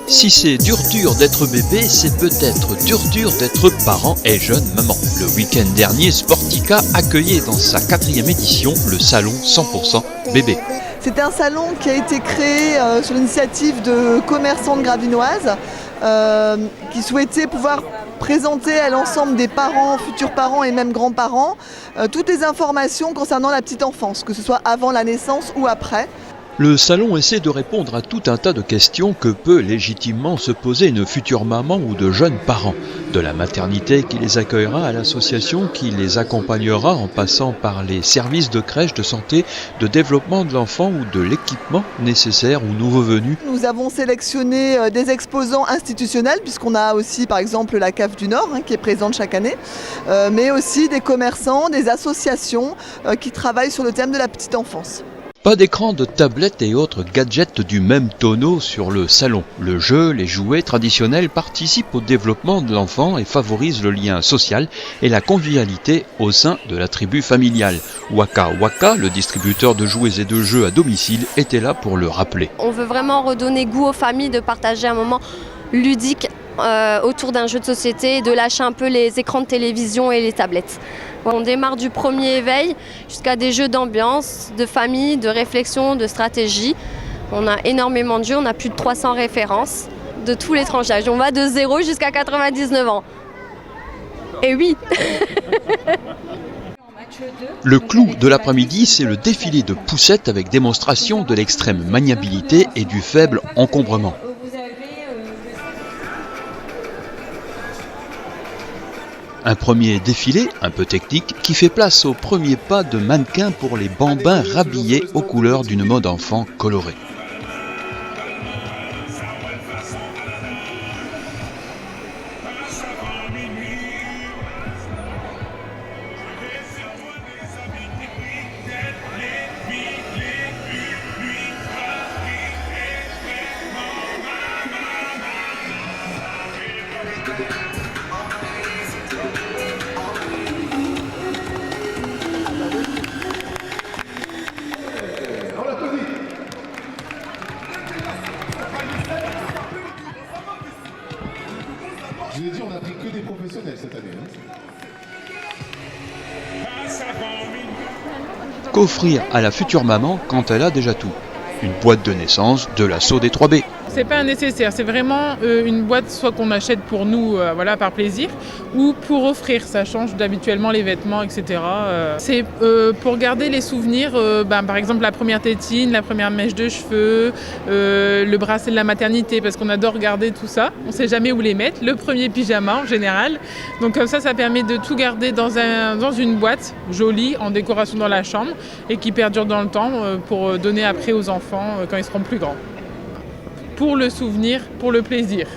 Si c'est dur d'être bébé, c'est peut-être dur d'être parent et jeune maman. Le week-end dernier, Sportica accueillait dans sa 4e édition le salon 100% bébé. C'est un salon qui a été créé sur l'initiative de commerçants de Gravinoise qui souhaitaient pouvoir présenter à l'ensemble des parents, futurs parents et même grands-parents toutes les informations concernant la petite enfance, que ce soit avant la naissance ou après. Le salon essaie de répondre à tout un tas de questions que peut légitimement se poser une future maman ou de jeunes parents. De la maternité qui les accueillera à l'association qui les accompagnera en passant par les services de crèche, de santé, de développement de l'enfant ou de l'équipement nécessaire aux nouveaux venus. Nous avons sélectionné des exposants institutionnels puisqu'on a aussi par exemple la CAF du Nord qui est présente chaque année, mais aussi des commerçants, des associations qui travaillent sur le thème de la petite enfance. Pas d'écran, de tablettes et autres gadgets du même tonneau sur le salon. Le jeu, les jouets traditionnels participent au développement de l'enfant et favorisent le lien social et la convivialité au sein de la tribu familiale. Waka Waka, le distributeur de jouets et de jeux à domicile, était là pour le rappeler. On veut vraiment redonner goût aux familles de partager un moment ludique autour d'un jeu de société et de lâcher un peu les écrans de télévision et les tablettes. On démarre du premier éveil jusqu'à des jeux d'ambiance, de famille, de réflexion, de stratégie. On a énormément de jeux, on a plus de 300 références de tous les tranches d'âge. On va de 0 jusqu'à 99 ans. Et oui. Le clou de l'après-midi, c'est le défilé de poussettes avec démonstration de l'extrême maniabilité et du faible encombrement. Un premier défilé, un peu technique, qui fait place au premier pas de mannequins pour les bambins rhabillés aux couleurs d'une mode enfant colorée. Je vous ai dit, on n'a pris que des professionnels cette année. Qu'offrir à la future maman quand elle a déjà tout? Une boîte de naissance, de l'assaut des 3B. C'est pas un nécessaire, c'est vraiment une boîte soit qu'on achète pour nous par plaisir ou pour offrir, ça change d'habituellement les vêtements, etc. C'est pour garder les souvenirs, par exemple la première tétine, la première mèche de cheveux, le bracelet de la maternité parce qu'on adore garder tout ça, on sait jamais où les mettre, le premier pyjama en général. Donc comme ça permet de tout garder dans une boîte jolie en décoration dans la chambre et qui perdure dans le temps pour donner après aux enfants quand ils seront plus grands. Pour le souvenir, pour le plaisir.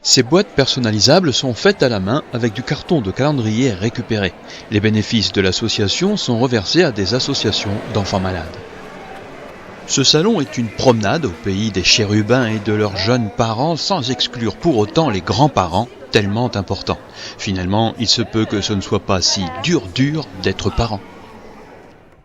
Ces boîtes personnalisables sont faites à la main avec du carton de calendrier récupéré. Les bénéfices de l'association sont reversés à des associations d'enfants malades. Ce salon est une promenade au pays des chérubins et de leurs jeunes parents sans exclure pour autant les grands-parents tellement importants. Finalement, il se peut que ce ne soit pas si dur d'être parent.